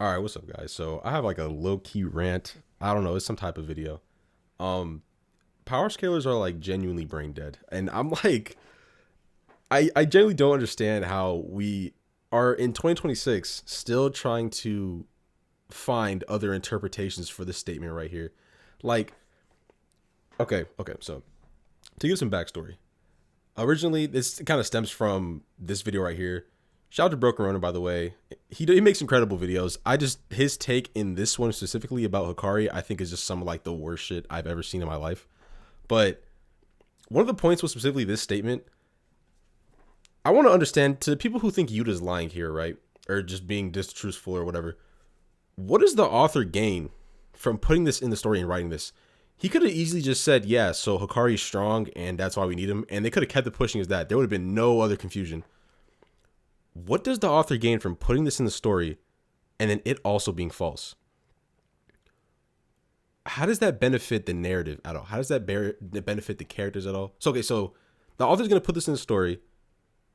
All right, what's up, guys? So I have like a low key rant. I don't know, it's some type of video. Um, Power scalers are like genuinely brain dead, and I'm like, I genuinely don't understand how we are in 2026 still trying to find other interpretations for this statement right here. Like, okay, so to give some backstory, originally this kind of stems from this video right here. Shout out to Broken Runner, by the way. He makes incredible videos. I just his take in this one specifically about Hakari, I think is just some of like the worst shit I've ever seen in my life. But one of the points was specifically this statement. I want to understand to people who think Yuta's lying here, right? Or just being distrustful or whatever. What does the author gain from putting this in the story and writing this? He could have easily just said, yeah, so Hakari's strong and that's why we need him. And they could have kept it pushing as that. There would have been no other confusion. What does the author gain from putting this in the story and then it also being false? How does that benefit the narrative at all? How does that benefit the characters at all? So, okay, so the author's going to put this in the story.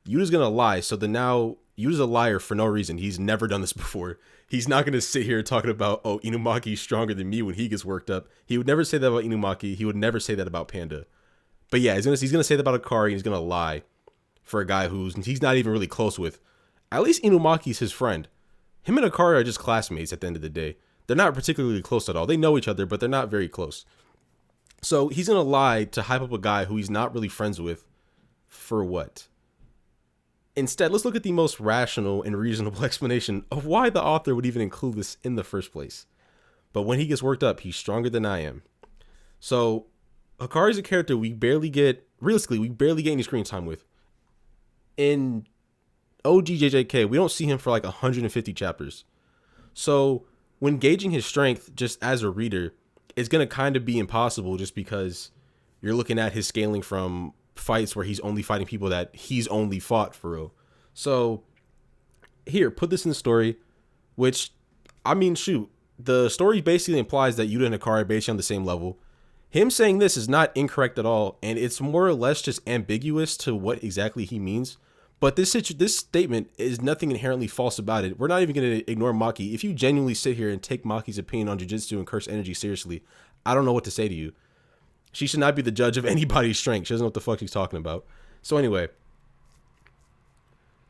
Yuta's going to lie. So then now Yuta's a liar for no reason. He's never done this before. He's not going to sit here talking about, oh, Inumaki's stronger than me when he gets worked up. He would never say that about Inumaki. He would never say that about Panda. But yeah, he's gonna say that about Hakari, and he's going to lie for a guy he's not even really close with. At least Inumaki's his friend. Him and Hakari are just classmates at the end of the day. They're not particularly close at all. They know each other, but they're not very close. So he's going to lie to hype up a guy who he's not really friends with for what? Instead, let's look at the most rational and reasonable explanation of why the author would even include this in the first place. But when he gets worked up, he's stronger than I am. So Hakari's a character we barely get any screen time with. In OGJJK, we don't see him for like 150 chapters. So when gauging his strength just as a reader, it's going to kind of be impossible just because you're looking at his scaling from fights where he's only fighting people that he's only fought for real. So here, put this in the story, which, I mean, shoot, the story basically implies that Yuta and Hakari are basically on the same level. Him saying this is not incorrect at all, and it's more or less just ambiguous to what exactly he means. But this statement is nothing inherently false about it. We're not even going to ignore Maki. If you genuinely sit here and take Maki's opinion on Jujutsu and curse energy seriously, I don't know what to say to you. She should not be the judge of anybody's strength. She doesn't know what the fuck she's talking about. So anyway,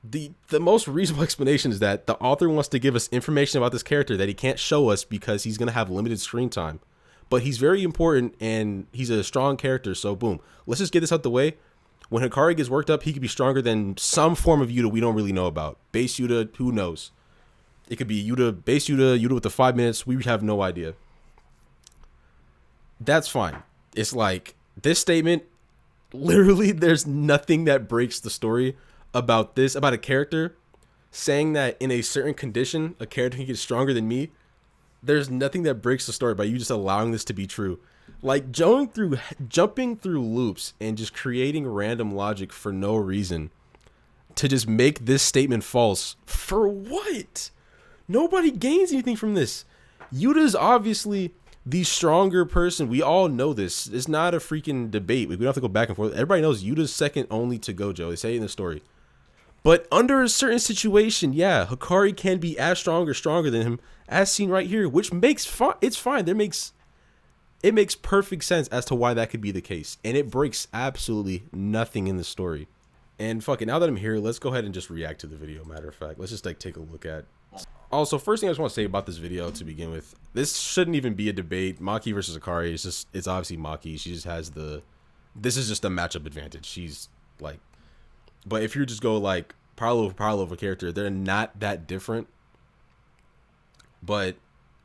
the most reasonable explanation is that the author wants to give us information about this character that he can't show us because he's going to have limited screen time. But he's very important and he's a strong character. So boom, let's just get this out the way. When Hakari gets worked up, he could be stronger than some form of Yuta we don't really know about. Base Yuta, who knows? It could be Yuta, base Yuta, Yuta with the 5 minutes. We have no idea. That's fine. It's like this statement, literally, there's nothing that breaks the story about a character saying that in a certain condition, a character can get stronger than me. There's nothing that breaks the story by you just allowing this to be true. Like jumping through loops and just creating random logic for no reason to just make this statement false. For what? Nobody gains anything from this. Yuta's obviously the stronger person. We all know this. It's not a freaking debate. We don't have to go back and forth. Everybody knows Yuta's second only to Gojo. They say it in the story. But under a certain situation, yeah, Hakari can be as strong or stronger than him, as seen right here, which makes it's fine. It makes perfect sense as to why that could be the case. And it breaks absolutely nothing in the story. And fuck it, now that I'm here, let's go ahead and just react to the video, matter of fact. Let's just like take a look at. Also, first thing I just want to say about this video to begin with, this shouldn't even be a debate. Maki versus Hakari, it's obviously Maki. She just has this is just a matchup advantage. She's like, but if you just go like parallel over character, they're not that different. But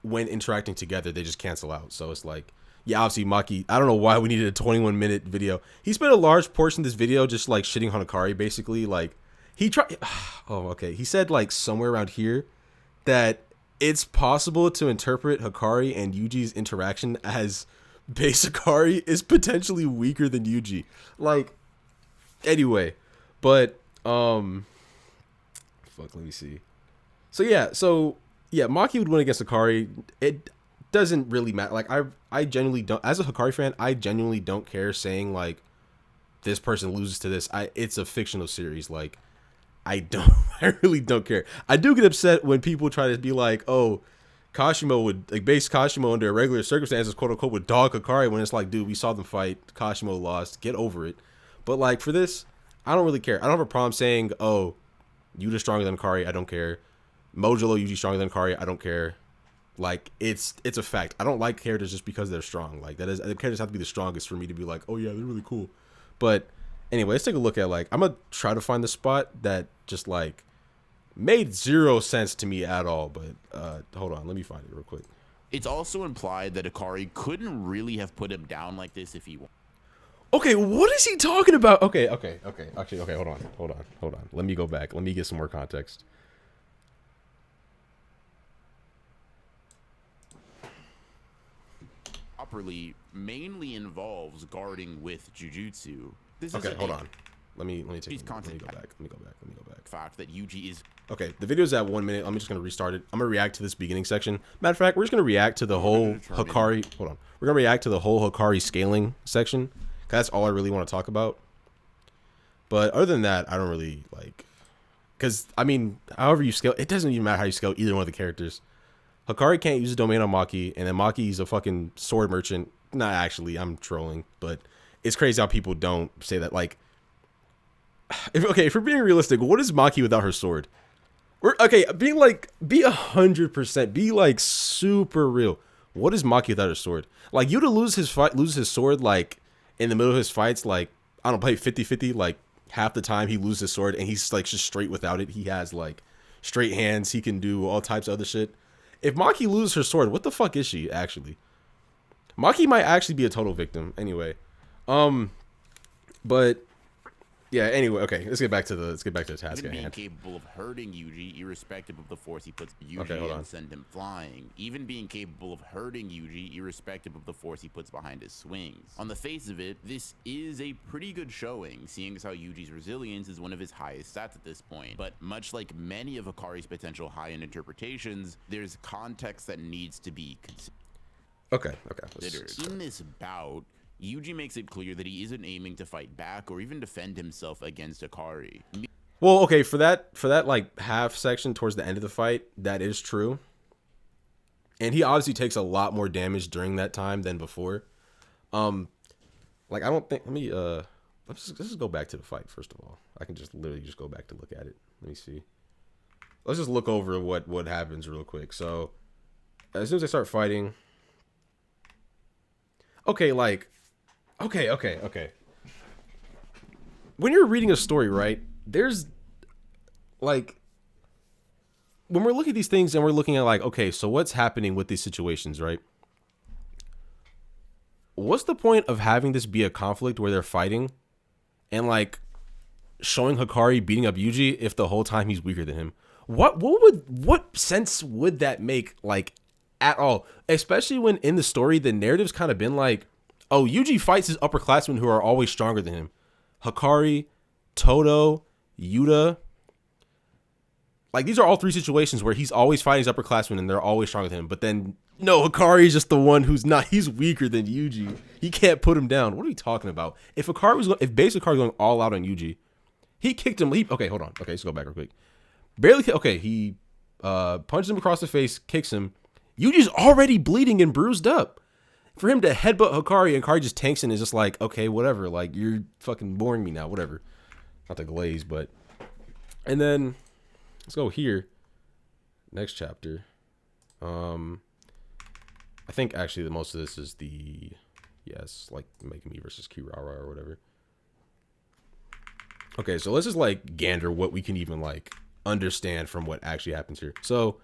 when interacting together, they just cancel out. So it's like, yeah, obviously Maki, I don't know why we needed a 21-minute video. He spent a large portion of this video just like shitting on Hakari, basically. Like he tried, oh, okay. He said like somewhere around here that it's possible to interpret Hakari and Yuji's interaction as base Hakari is potentially weaker than Yuji. Like, anyway, but, fuck, let me see. So yeah, Maki would win against Hakari. It doesn't really matter. Like I genuinely don't, as a Hakari fan, I genuinely don't care saying like this person loses to this. It's a fictional series. Like I don't. I really don't care. I do get upset when people try to be like, oh, Kashimo would like base Kashimo under regular circumstances, quote unquote, with dog Hakari, when it's like, dude, we saw them fight. Kashimo lost. Get over it. But like for this, I don't really care. I don't have a problem saying, oh, Yuji's stronger than Hakari. I don't care. Mojolo Yuji's stronger than Hakari. I don't care. Like it's a fact. I don't like characters just because they're strong. Like that is, the characters have to be the strongest for me to be like, oh yeah, they're really cool. But anyway, let's take a look at like, I'm gonna try to find the spot that just like made zero sense to me at all. But hold on, let me find it real quick. It's also implied that Hakari couldn't really have put him down like this if he wanted. Okay, what is he talking about? Okay. Actually, okay, hold on. Let me go back. Let me get some more context. Properly mainly involves guarding with jujutsu. This okay, is hold on. Let me go back. Let me go back. Fact that Yuji is okay. The video's at 1 minute. I'm just gonna restart it. I'm gonna react to this beginning section. Matter of fact, we're just gonna react to the whole Hakari. Hold on. We're gonna react to the whole Hakari scaling section. That's all I really want to talk about. But other than that, I don't really like. Because I mean, however you scale, it doesn't even matter how you scale either one of the characters. Hakari can't use a domain on Maki, and then Maki's a fucking sword merchant. Not actually, I'm trolling, but it's crazy how people don't say that. Like, if we're being realistic, what is Maki without her sword? Be 100%, be like super real. What is Maki without her sword? Like, Yuta loses his sword like in the middle of his fights, like I don't play 50-50, like half the time he loses his sword and he's like just straight without it. He has like straight hands. He can do all types of other shit. If Maki loses her sword, what the fuck is she actually? Maki might actually be a total victim. Anyway, but yeah. Anyway, okay. Let's get back to the task at hand. Being capable of hurting Yuji, irrespective of the force he puts Yuji and send him flying. Even being capable of hurting Yuji, irrespective of the force he puts behind his swings. On the face of it, this is a pretty good showing, seeing as how Yuji's resilience is one of his highest stats at this point. But much like many of Hakari's potential high-end interpretations, there's context that needs to be considered. Okay. In this bout, Yuji makes it clear that he isn't aiming to fight back or even defend himself against Hakari. Well, okay, for that like half section towards the end of the fight, that is true. And he obviously takes a lot more damage during that time than before. Like I don't think let's just go back to the fight first of all. I can just literally just go back to look at it. Let me see. Let's just look over what happens real quick. So as soon as I start fighting, okay. When you're reading a story, right, there's like, when we're looking at these things and we're looking at like, okay, so what's happening with these situations, right? What's the point of having this be a conflict where they're fighting and like showing Hakari beating up Yuji if the whole time he's weaker than him? What sense would that make, like, at all? Especially when in the story the narrative's kind of been like, oh, Yuji fights his upperclassmen who are always stronger than him. Hakari, Todo, Yuta. Like, these are all three situations where he's always fighting his upperclassmen and they're always stronger than him. But then, no, Hakari is just the one who's not. He's weaker than Yuji. He can't put him down. What are we talking about? If base Hakari was going all out on Yuji, he kicked him. Okay, hold on. Okay, let's go back real quick. He punches him across the face, kicks him. Yuji's already bleeding and bruised up. For him to headbutt Hakari and Hakari just tanks and is just like, okay, whatever. Like, you're fucking boring me now, whatever. Not the glaze, but. And then, let's go here. Next chapter. I think actually the most of this is like Megami versus Kirara or whatever. Okay, so let's just like gander what we can even like understand from what actually happens here. So,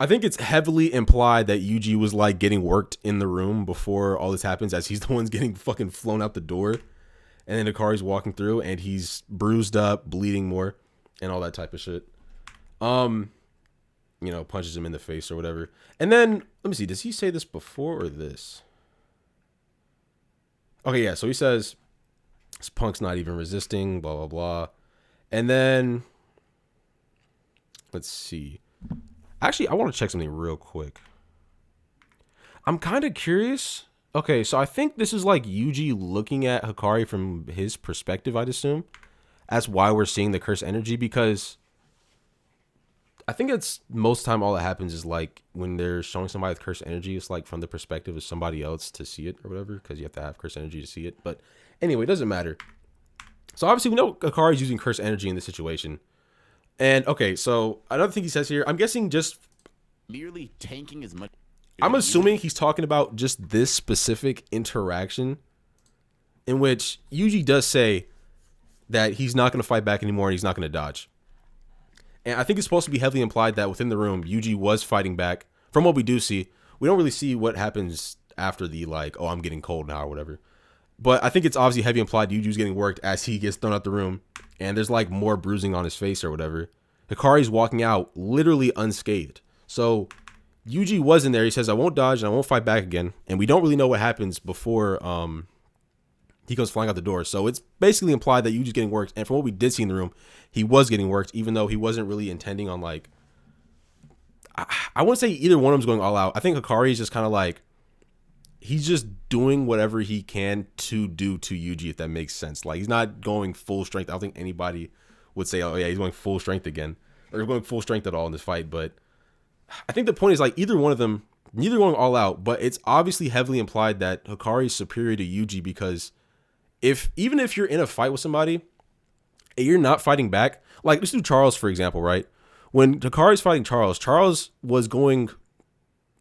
I think it's heavily implied that Yuji was like getting worked in the room before all this happens, as he's the one getting fucking flown out the door. And then Hakari's walking through and he's bruised up, bleeding more, and all that type of shit. Punches him in the face or whatever. And then, let me see, does he say this before or this? Okay, yeah, so he says, this punk's not even resisting, blah, blah, blah. And then, let's see. Actually, I want to check something real quick. I'm kind of curious. Okay, so I think this is like Yuji looking at Hakari from his perspective, I'd assume. That's why we're seeing the cursed energy, because I think it's most time all that happens is like when they're showing somebody with cursed energy, it's like from the perspective of somebody else to see it or whatever, because you have to have cursed energy to see it. But anyway, it doesn't matter. So obviously we know Hakari's using cursed energy in this situation. And okay, so another thing he says here, I'm guessing just merely tanking as much. I'm assuming he's talking about just this specific interaction in which Yuji does say that he's not going to fight back anymore and he's not going to dodge. And I think it's supposed to be heavily implied that within the room, Yuji was fighting back. From what we do see, we don't really see what happens after the like, oh, I'm getting cold now or whatever. But I think it's obviously heavy implied Yuji's getting worked as he gets thrown out the room. And there's like more bruising on his face or whatever. Hakari's walking out literally unscathed. So Yuji was in there. He says, I won't dodge and I won't fight back again. And we don't really know what happens before he goes flying out the door. So it's basically implied that Yuji's getting worked. And from what we did see in the room, he was getting worked, even though he wasn't really intending on like, I wouldn't say either one of them's going all out. I think Hakari is just kind of like, he's just doing whatever he can to do to Yuji, if that makes sense. Like, he's not going full strength. I don't think anybody would say, oh yeah, he's going full strength again, or going full strength at all in this fight. But I think the point is like either one of them, neither going all out, but it's obviously heavily implied that Hakari is superior to Yuji, because even if you're in a fight with somebody and you're not fighting back, like let's do Charles, for example, right? When Hakari's fighting Charles, Charles was going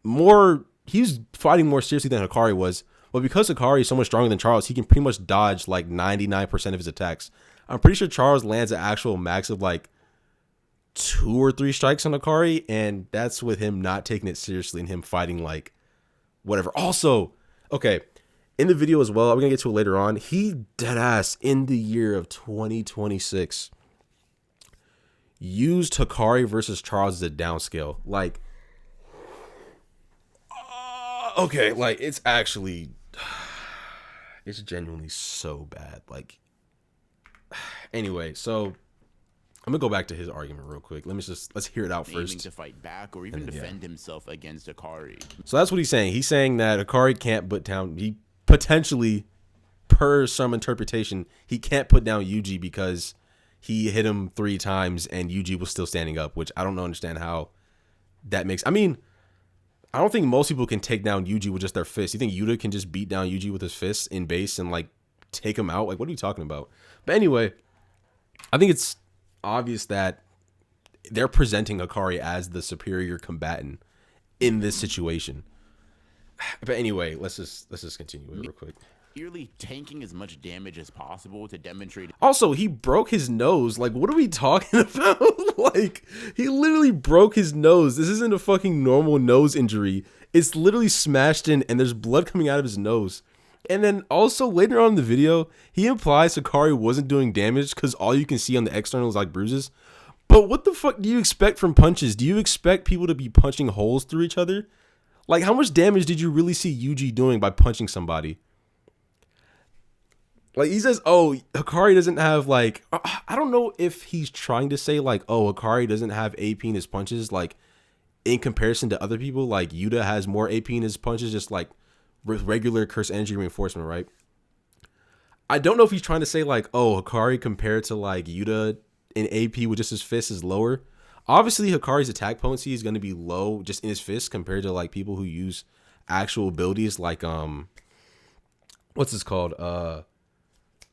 more, he's fighting more seriously than Hakari was. But because Hakari is so much stronger than Charles, he can pretty much dodge like 99% of his attacks. I'm pretty sure Charles lands an actual max of like 2 or 3 strikes on Hakari, and that's with him not taking it seriously and him fighting like whatever. Also, okay, in the video as well, I'm gonna get to it later on, he deadass in the year of 2026 used Hakari versus Charles as a downscale. Like, okay, like it's actually, it's genuinely so bad. Like, anyway, so I'm gonna go back to his argument real quick. Let's hear it out first. Aiming to fight back or even defend himself against Hakari. So that's what he's saying. He's saying that Hakari can't put down, he potentially, per some interpretation, he can't put down Yuji because he hit him 3 times and Yuji was still standing up, which I don't understand how that makes. I mean, I don't think most people can take down Yuji with just their fists. You think Yuta can just beat down Yuji with his fists in base and like take him out? Like, what are you talking about? But anyway, I think it's obvious that they're presenting Hakari as the superior combatant in this situation. But anyway, let's just continue it real quick. Merely tanking as much damage as possible to demonstrate. Also, he broke his nose. Like, what are we talking about? Like, he literally broke his nose. This isn't a fucking normal nose injury. It's literally smashed in and there's blood coming out of his nose. And then also later on in the video, he implies Hakari wasn't doing damage because all you can see on the external is like bruises. But what the fuck do you expect from punches? Do you expect people to be punching holes through each other? Like, how much damage did you really see Yuji doing by punching somebody? Like, he says, oh, Hakari doesn't have, like, I don't know if he's trying to say, like, oh, Hakari doesn't have AP in his punches, like, in comparison to other people. Like, Yuta has more AP in his punches, just, like, with regular curse energy reinforcement, right? I don't know if he's trying to say, like, oh, Hakari compared to, like, Yuta in AP with just his fists is lower. Obviously, Hakari's attack potency is going to be low just in his fists compared to, like, people who use actual abilities, like, what's this called?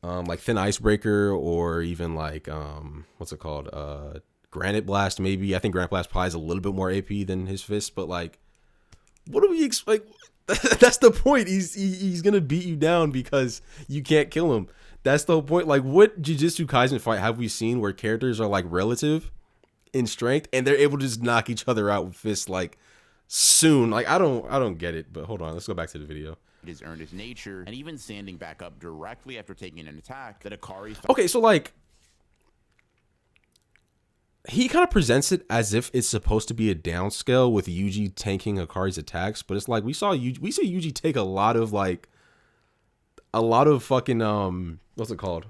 Like Thin Icebreaker, or even like what's it called, Granite Blast. Maybe I think Granite Blast probably has a little bit more AP than his fist, but like, what do we expect? That's the point. He's gonna beat you down because you can't kill him. That's the whole point. Like, what Jujutsu Kaisen fight have we seen where characters are like relative in strength and they're able to just knock each other out with fists like soon? Like, I don't get it. But hold on, let's go back to the video. His earned his nature, and even standing back up directly after taking an attack that Hakari. Okay, so like, he kind of presents it as if it's supposed to be a downscale with Yuji tanking Hakari's attacks, but it's like we see Yuji take a lot of fucking what's it called?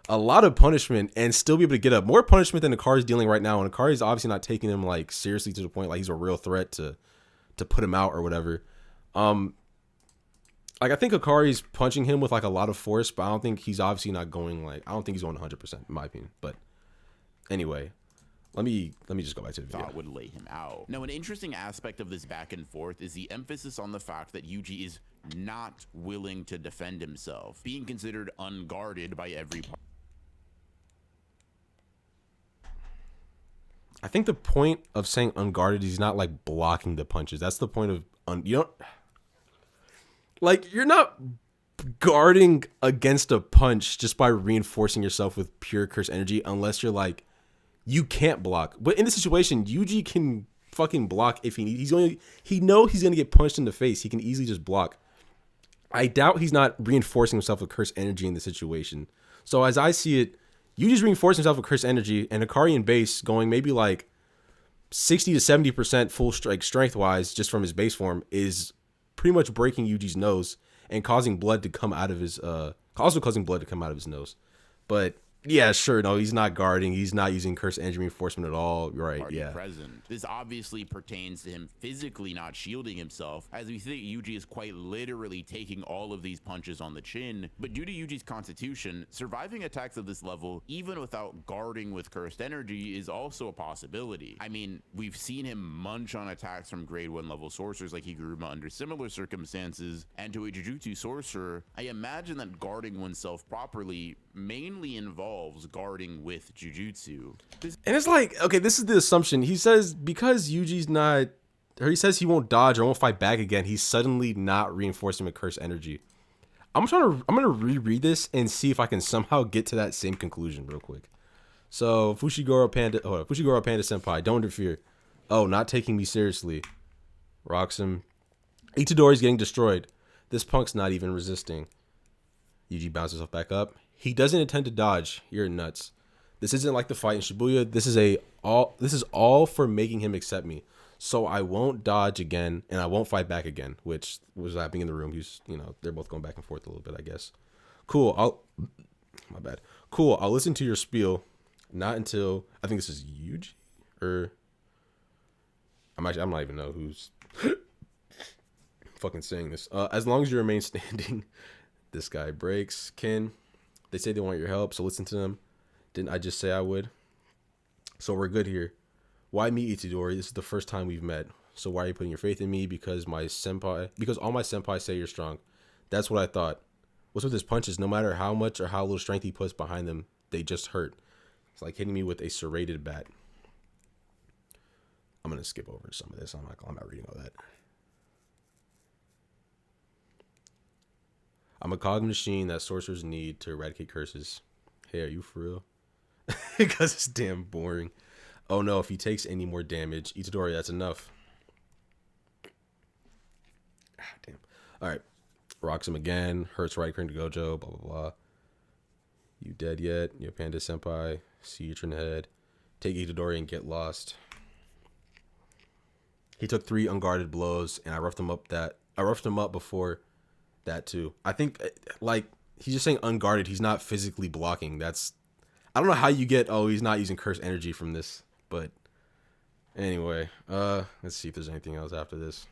A lot of punishment and still be able to get up. More punishment than Hakari's dealing right now, and Hakari's obviously not taking him like seriously to the point like he's a real threat to put him out or whatever. Like, I think Hakari's punching him with like a lot of force, but I don't think he's obviously not going like, I don't think he's going 100% in my opinion. But anyway, let me just go back to the video. Thought would lay him out. Now, an interesting aspect of this back and forth is the emphasis on the fact that Yuji is not willing to defend himself, being considered unguarded by every part. I think the point of saying unguarded is not like blocking the punches. That's the point of you don't like, you're not guarding against a punch just by reinforcing yourself with pure curse energy, unless you're like, you can't block. But in this situation, Yuji can fucking block if he needs. He knows he's gonna get punched in the face. He can easily just block. I doubt he's not reinforcing himself with curse energy in the situation. So as I see it, Yuji's reinforcing himself with curse energy, and Hakari in base going maybe like 60 to 70% full strength wise, just from his base form, is pretty much breaking Yuji's nose and causing blood to come out of his nose. But yeah, sure, no, he's not guarding. He's not using curse energy reinforcement at all. You're right, yeah. Present. This obviously pertains to him physically not shielding himself, as we think Yuji is quite literally taking all of these punches on the chin. But due to Yuji's constitution, surviving attacks of this level, even without guarding with cursed energy, is also a possibility. I mean, we've seen him munch on attacks from grade 1 level sorcerers like Higuruma under similar circumstances, and to a Jujutsu sorcerer, I imagine that guarding oneself properly mainly involves guarding with Jujutsu. And it's like, okay, this is the assumption. He says because Yuji's not, or he says he won't dodge or won't fight back again, he's suddenly not reinforcing with curse energy. I'm gonna reread this and see if I can somehow get to that same conclusion real quick. So Fushiguro Panda Senpai, don't interfere. Oh, not taking me seriously. Rocks him. Itadori's getting destroyed. This punk's not even resisting. Yuji bounces himself back up. He doesn't intend to dodge. You're nuts. This isn't like the fight in Shibuya. This is all for making him accept me. So I won't dodge again, and I won't fight back again, which was happening in the room. He's, they're both going back and forth a little bit, I guess. Cool. My bad. Cool. I'll listen to your spiel. Not until, I think this is Yuji, or I'm not even know who's fucking saying this. As long as you remain standing, this guy breaks. Ken. They say they want your help, so listen to them. Didn't I just say I would? So we're good here. Why me, Itadori? This is the first time we've met. So why are you putting your faith in me? Because all my senpai say you're strong. That's what I thought. What's with his punches? No matter how much or how little strength he puts behind them, they just hurt. It's like hitting me with a serrated bat. I'm gonna skip over some of this. I'm not reading all that. I'm a cog machine that sorcerers need to eradicate curses. Hey, are you for real? Because it's damn boring. Oh no, if he takes any more damage, Itadori, that's enough. Ah, damn. Alright. Rocks him again. Hurts right turn to Gojo. Blah, blah, blah. You dead yet? You Panda Senpai. See you turn ahead. Take Itadori and get lost. He took 3 unguarded blows, and I roughed him up before that too. I think like he's just saying unguarded. He's not physically blocking. I don't know how you get, oh, he's not using curse energy from this, but anyway, let's see if there's anything else after this.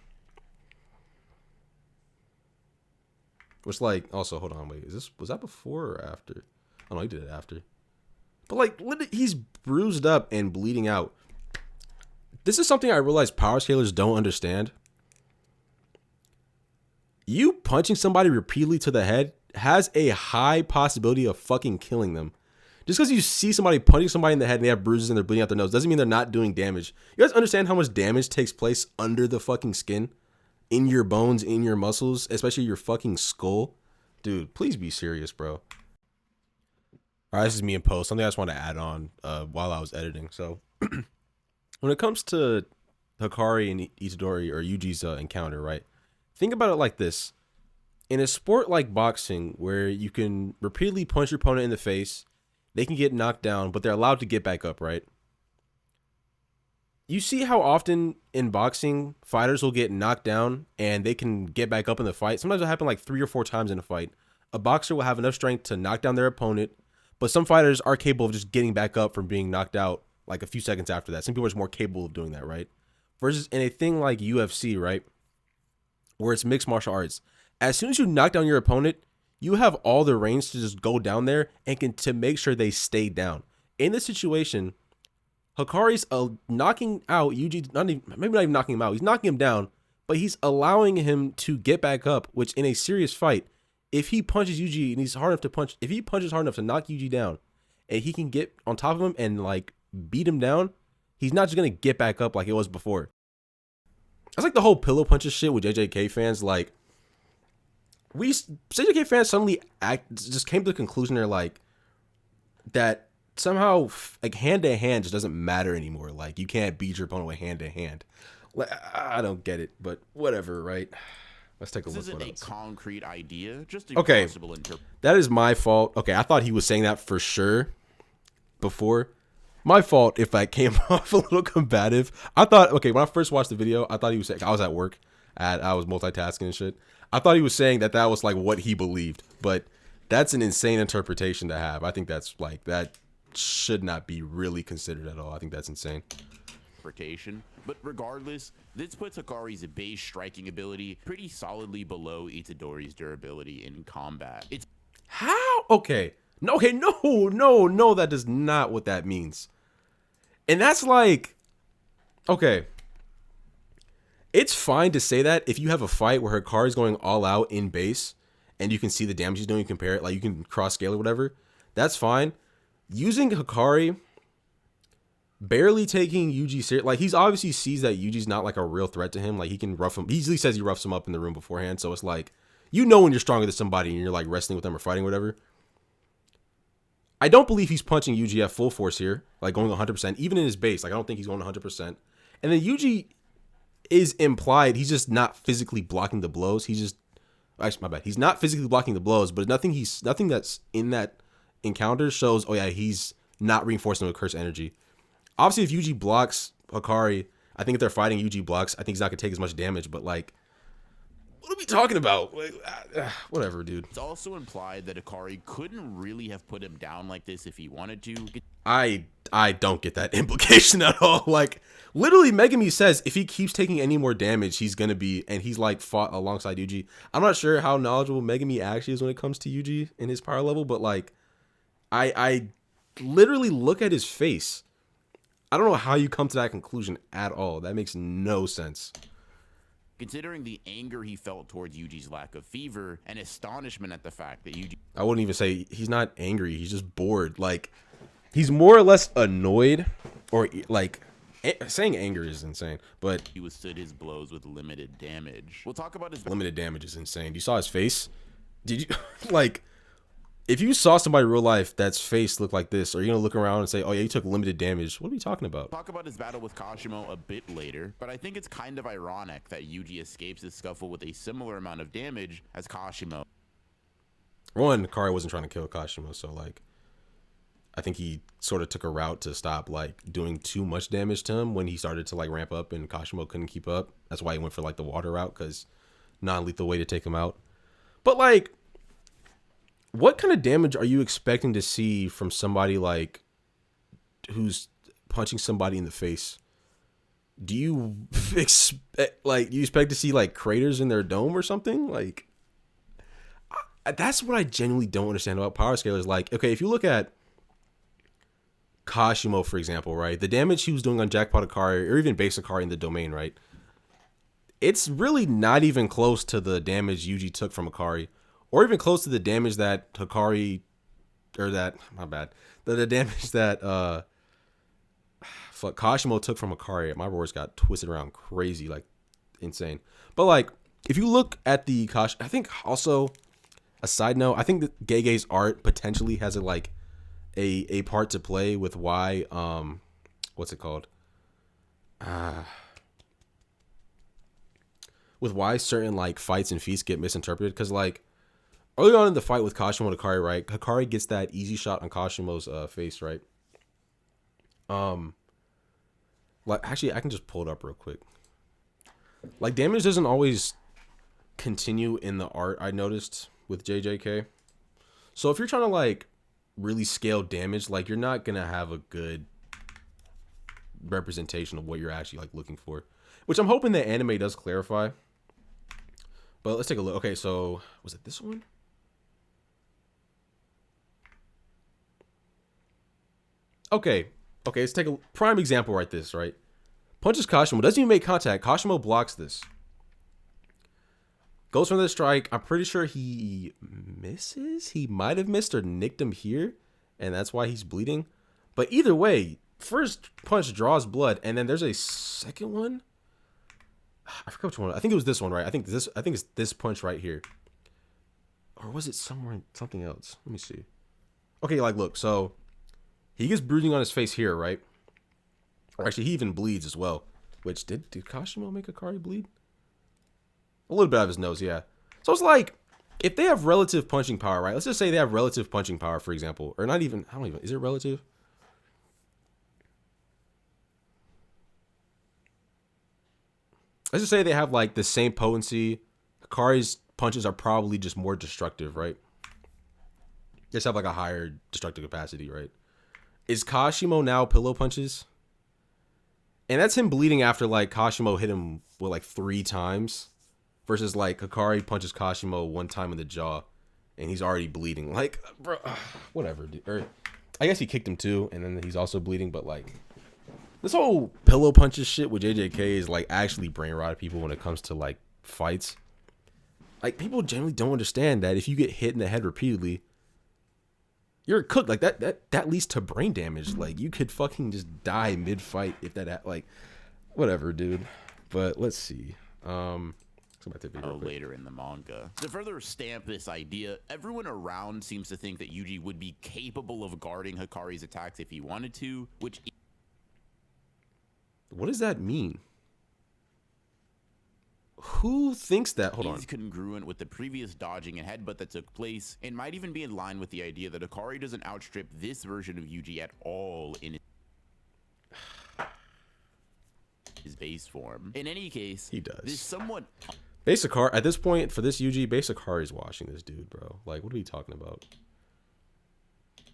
Which, like, also, hold on, wait, was that before or after? Oh no, he did it after. But like, he's bruised up and bleeding out. This is something I realized power scalers don't understand. You punching somebody repeatedly to the head has a high possibility of fucking killing them. Just because you see somebody punching somebody in the head and they have bruises and they're bleeding out their nose doesn't mean they're not doing damage. You guys understand how much damage takes place under the fucking skin? In your bones, in your muscles, especially your fucking skull? Dude, please be serious, bro. Alright, this is me in post. Something I just want to add on while I was editing. So, when it comes to Hakari and Itadori or Yuji's encounter, right? Think about it like this. In a sport like boxing, where you can repeatedly punch your opponent in the face, they can get knocked down, but they're allowed to get back up, right? You see how often in boxing, fighters will get knocked down and they can get back up in the fight. Sometimes it'll happen like 3 or 4 times in a fight. A boxer will have enough strength to knock down their opponent, but some fighters are capable of just getting back up from being knocked out like a few seconds after that. Some people are just more capable of doing that, right? Versus in a thing like UFC, right? Where it's mixed martial arts, As soon as you knock down your opponent, you have all the range to just go down there and to make sure they stay down. In this situation, Hakari's knocking out Yuji, maybe not even knocking him out. He's knocking him down, but he's allowing him to get back up, which in a serious fight, if he punches Yuji and he's hard enough to punch, if he punches hard enough to knock Yuji down and he can get on top of him and like beat him down, he's not just going to get back up like it was before. That's like the whole pillow punches shit with JJK fans. Like, JJK fans suddenly just came to the conclusion they're like, that somehow like hand to hand just doesn't matter anymore. Like, you can't beat your opponent with hand to hand. Like, I don't get it, but whatever, right? Let's take a look. This isn't a concrete idea, just a possible interpretation. That is my fault. Okay, I thought he was saying that for sure before. My fault if I came off a little combative. I thought, okay, when I first watched the video, I thought he was saying, I was at work, I was multitasking and shit. I thought he was saying that was like what he believed, but that's an insane interpretation to have. I think that's like, that should not be really considered at all. I think that's insane. But regardless, this puts Hakari's base striking ability pretty solidly below Itadori's durability in combat. It's how? Okay, no, that is not what that means. And that's like, okay, it's fine to say that if you have a fight where Hakari's going all out in base and you can see the damage he's doing, you compare it, like you can cross scale or whatever, that's fine. Using Hakari, barely taking Yuji serious, like he's obviously sees that Yuji's not like a real threat to him. Like he can rough him. He easily says he roughs him up in the room beforehand. So it's like, you know, when you're stronger than somebody and you're like wrestling with them or fighting, whatever. I don't believe he's punching Yuji at full force here, like going 100%, even in his base. Like I don't think he's going 100%. And then Yuji is implied he's just not physically blocking the blows. He's just, actually my bad. He's not physically blocking the blows, but nothing that's in that encounter shows, oh yeah, he's not reinforcing with curse energy. Obviously, if Yuji blocks Hakari, I think if they're fighting, Yuji blocks, I think he's not going to take as much damage. But, like, what are we talking about? Whatever, dude. It's also implied that Hakari couldn't really have put him down like this if he wanted to. I don't get that implication at all. Like, literally, Megami says if he keeps taking any more damage, he's going to be, and he's, like, fought alongside Yuji. I'm not sure how knowledgeable Megami actually is when it comes to Yuji in his power level, but, like, I literally look at his face. I don't know how you come to that conclusion at all. That makes no sense. Considering the anger he felt towards Yuji's lack of fever and astonishment at the fact that Yuji... I wouldn't even say he's not angry. He's just bored. Like, he's more or less annoyed, or like, saying anger is insane, but... He withstood his blows with limited damage. We'll talk about his... Limited damage is insane. You saw his face? Did you, like... If you saw somebody in real life that's face look like this, are you gonna look around and say, oh yeah, you took limited damage? What are we talking about? Talk about his battle with Kashimo a bit later, but I think it's kind of ironic that Yuji escapes his scuffle with a similar amount of damage as Kashimo. One, Hakari wasn't trying to kill Kashimo, so like, I think he sort of took a route to stop like doing too much damage to him when he started to like ramp up and Kashimo couldn't keep up. That's why he went for like the water route, because non-lethal way to take him out. But like, what kind of damage are you expecting to see from somebody like who's punching somebody in the face? Do you expect to see like craters in their dome or something? Like, that's what I genuinely don't understand about power scalers. Like, okay, if you look at Kashimo, for example, right, the damage he was doing on Jackpot Hakari or even base Hakari in the domain, right, it's really not even close to the damage Yuji took from Hakari. Or even close to the damage that Hakari, or that, my bad, the damage that Kashimo took from Hakari. My words got twisted around crazy, like insane. But like, if you look at the I think also, a side note, I think that Gege's art potentially has a part to play with why, what's it called? With why certain like fights and feats get misinterpreted. Because like, early on in the fight with Kashimo and Hakari, right? Hakari gets that easy shot on Kashimo's face, right? Like actually, I can just pull it up real quick. Like, damage doesn't always continue in the art, I noticed with JJK. So if you're trying to like really scale damage, like you're not gonna have a good representation of what you're actually like looking for. Which I'm hoping the anime does clarify. But let's take a look. Okay, so was it this one? Okay. Okay, let's take a prime example right this, right? Punches Kashimo. Doesn't even make contact. Kashimo blocks this. Goes for the strike. I'm pretty sure he misses. He might have missed or nicked him here. And that's why he's bleeding. But either way, first punch draws blood. And then there's a second one. I forgot which one. I think it was this one, right? I think it's this punch right here. Or was it something else? Let me see. Okay, like look, so he gets bruising on his face here, right? Or actually he even bleeds as well. Which did Kashimo make Hakari bleed? A little bit out of his nose, yeah. So it's like, if they have relative punching power, right? Let's just say they have relative punching power, for example. Or not even, is it relative? Let's just say they have like the same potency. Hakari's punches are probably just more destructive, right? Just have like a higher destructive capacity, right? Is Kashimo now pillow punches? And that's him bleeding after like Kashimo hit him with like 3 times. Versus like Hakari punches Kashimo 1 time in the jaw. And he's already bleeding. Like, bro, whatever, dude. Or I guess he kicked him too. And then he's also bleeding. But like, this whole pillow punches shit with JJK is like actually brain rotted people when it comes to like fights. Like people generally don't understand that if you get hit in the head repeatedly, you're cooked. Like that leads to brain damage. Like you could fucking just die mid fight if that like whatever, dude. But let's see. Later in the manga. To further stamp this idea, everyone around seems to think that Yuji would be capable of guarding Hakari's attacks if he wanted to, which... What does that mean? Who thinks that? Hold on. Is congruent with the previous dodging and headbutt that took place, and might even be in line with the idea that Hakari doesn't outstrip this version of Yuji at all in his base form. In any case, he does. This somewhat... Base Hakari, at this point, for this Yuji, Base Hakari is watching this dude, bro. Like, what are we talking about?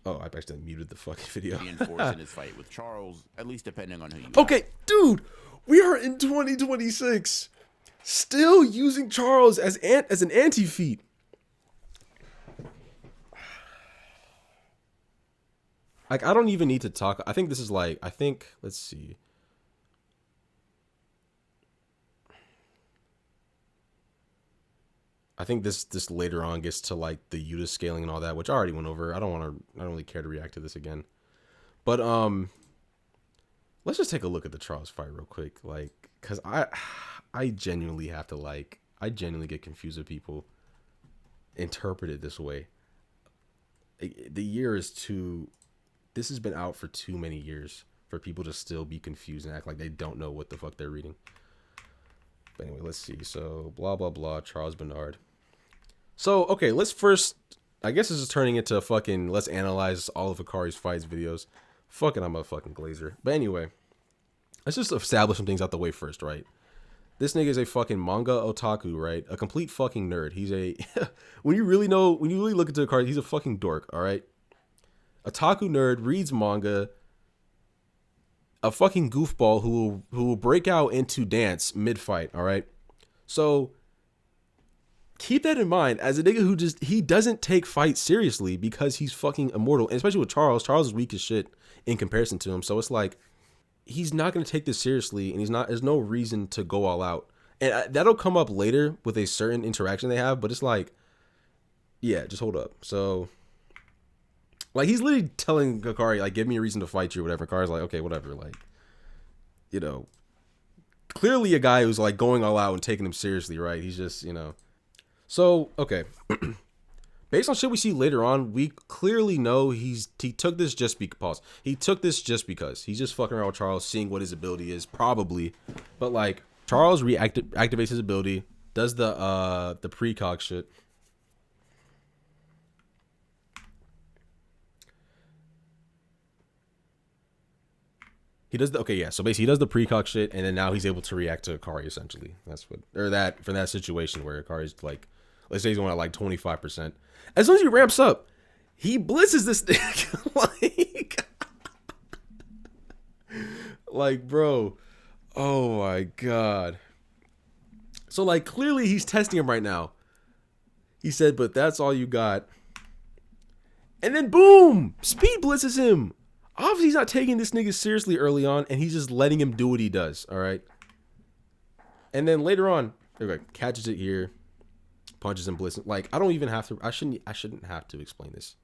Oh, I actually muted the fucking video. Reinforcing his fight with Charles, at least depending on who you Okay, dude, we are in 2026. Still using Charles as an anti-feat. Like, I don't even need to talk. I think this is like, let's see. I think this later on gets to like the Yuta scaling and all that, which I already went over. I don't really care to react to this again. But let's just take a look at the Charles fight real quick, like, cause I genuinely have to like, I genuinely get confused with people interpret it this way. The year is too. This has been out for too many years for people to still be confused and act like they don't know what the fuck they're reading. But anyway, let's see. So, blah, blah, blah, Charles Bernard. So, okay, let's first... I guess this is turning into fucking let's analyze all of Hakari's fights videos. Fucking, I'm a fucking glazer. But anyway, let's just establish some things out the way first, right? This nigga is a fucking manga otaku, right? A complete fucking nerd. He's a... when you really look into Hakari, he's a fucking dork, all right? Otaku nerd, reads manga... A fucking goofball who will break out into dance mid-fight, all right? So keep that in mind as a nigga who he doesn't take fights seriously because he's fucking immortal. And especially with Charles. Charles is weak as shit in comparison to him. So it's like he's not going to take this seriously and there's no reason to go all out. And that'll come up later with a certain interaction they have, but it's like, yeah, just hold up. So like, he's literally telling Hakari, like, give me a reason to fight you or whatever. Hakari's like, okay, whatever. Like, you know, clearly a guy who's, like, going all out and taking him seriously, right? He's just, you know. So, okay. Based on shit we see later on, we clearly know he took this just because. He took this just because. He's just fucking around with Charles, seeing what his ability is, probably. But, like, Charles activates his ability, does the precog shit. He does so basically he does the precog shit, and then now he's able to react to Hakari, essentially. That's what, or that, from that situation where Hakari's like, let's say he's going at like 25%. As soon as he ramps up, he blitzes this thing. like, bro, oh my God. So like clearly he's testing him right now. He said, but that's all you got. And then boom, speed blitzes him. Obviously he's not taking this nigga seriously early on, and he's just letting him do what he does. All right. And then later on, catches it here, punches and blitzes. Like I don't even have to. I shouldn't have to explain this.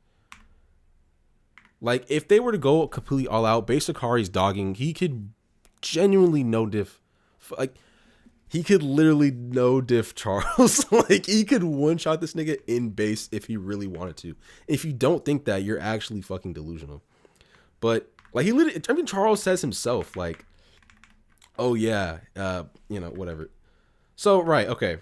Like if they were to go completely all out, based on Hakari's dogging, he could genuinely no diff. Like he could literally no diff Charles. Like he could one shot this nigga in base if he really wanted to. If you don't think that, you're actually fucking delusional. But like he literally, I mean, Charles says himself, like, oh yeah, whatever. So right, okay.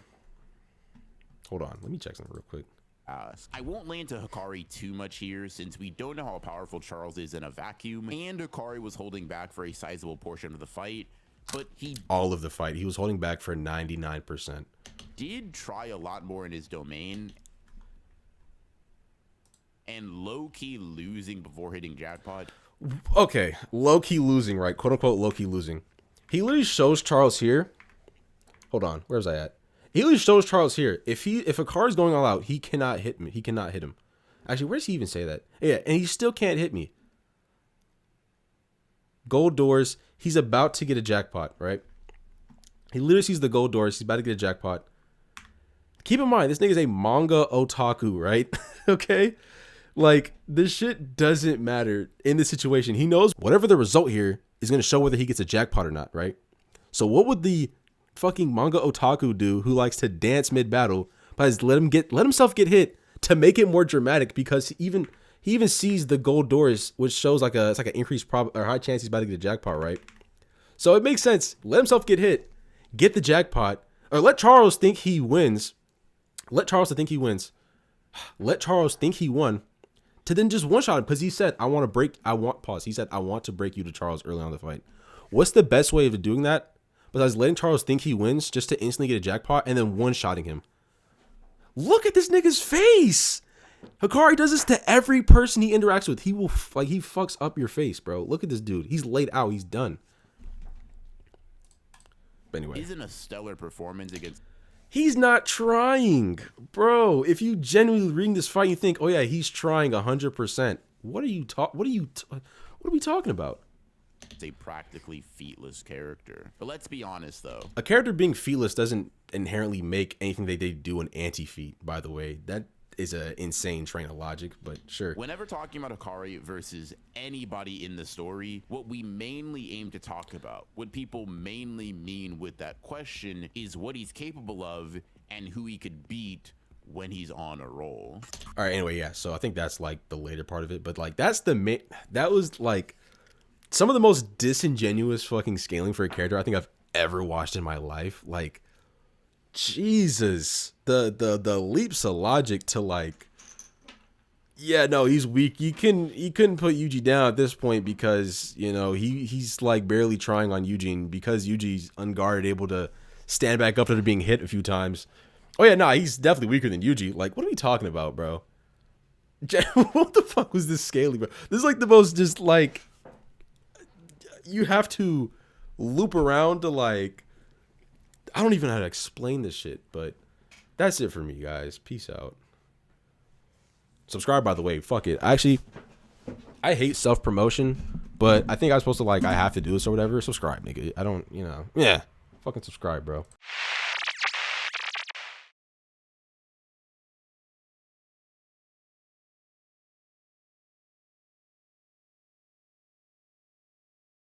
Hold on, let me check something real quick. I won't lay into Hakari too much here, since we don't know how powerful Charles is in a vacuum, and Hakari was holding back for a sizable portion of the fight, but all of the fight, he was holding back for 99%. Did try a lot more in his domain, and low-key losing before hitting jackpot. Okay, low-key losing, right? Quote-unquote low-key losing. He literally shows Charles here. Hold on, where's I at? He literally shows Charles here. If a car is going all out, he cannot hit me. He cannot hit him. Actually, where does he even say that? Yeah, and he still can't hit me. Gold doors. He's about to get a jackpot, right? He literally sees the gold doors. He's about to get a jackpot. Keep in mind, this nigga's a manga otaku, right? Okay? Like, this shit doesn't matter in this situation. He knows whatever the result here is going to show whether he gets a jackpot or not, right? So what would the fucking manga otaku do who likes to dance mid-battle but let himself get hit to make it more dramatic, because he even sees the gold doors, which shows like it's like an increased or high chance he's about to get a jackpot, right? So it makes sense. Let himself get hit, get the jackpot, or let Charles think he wins. Let Charles think he wins. Let Charles think he won, to then just one-shot him, because he said, He said, I want to break you to Charles early on in the fight. What's the best way of doing that? Besides letting Charles think he wins just to instantly get a jackpot and then one-shotting him. Look at this nigga's face. Hakari does this to every person he interacts with. He will, he fucks up your face, bro. Look at this dude. He's laid out. He's done. But anyway. Isn't a stellar performance against... He's not trying, bro. If you genuinely reading this fight, you think, oh yeah, he's trying 100%. What are we talking about? It's a practically featless character. But let's be honest, though. A character being featless doesn't inherently make anything they do an anti-feat, by the way. That is an insane train of logic, but sure. Whenever talking about Hakari versus anybody in the story, what we mainly aim to talk about, what people mainly mean with that question, is what he's capable of and who he could beat when he's on a roll. All right, anyway, yeah. So I think that's like the later part of it, but like that was like some of the most disingenuous fucking scaling for a character I think I've ever watched in my life. Like, Jesus, the leaps of logic to like, yeah, no, he's weak. You couldn't put Yuji down at this point because, you know, he's like barely trying on Yuji, and because Yuji's unguarded, able to stand back up after being hit a few times. Oh yeah, nah, he's definitely weaker than Yuji. Like, what are we talking about, bro? What the fuck was this scaling, bro? This is like the most just like, you have to loop around to like, I don't even know how to explain this shit, but that's it for me, guys. Peace out. Subscribe, by the way. Fuck it. I hate self-promotion, but I think I'm supposed to, like, I have to do this or whatever. Subscribe, nigga. I don't, yeah. Fucking subscribe, bro.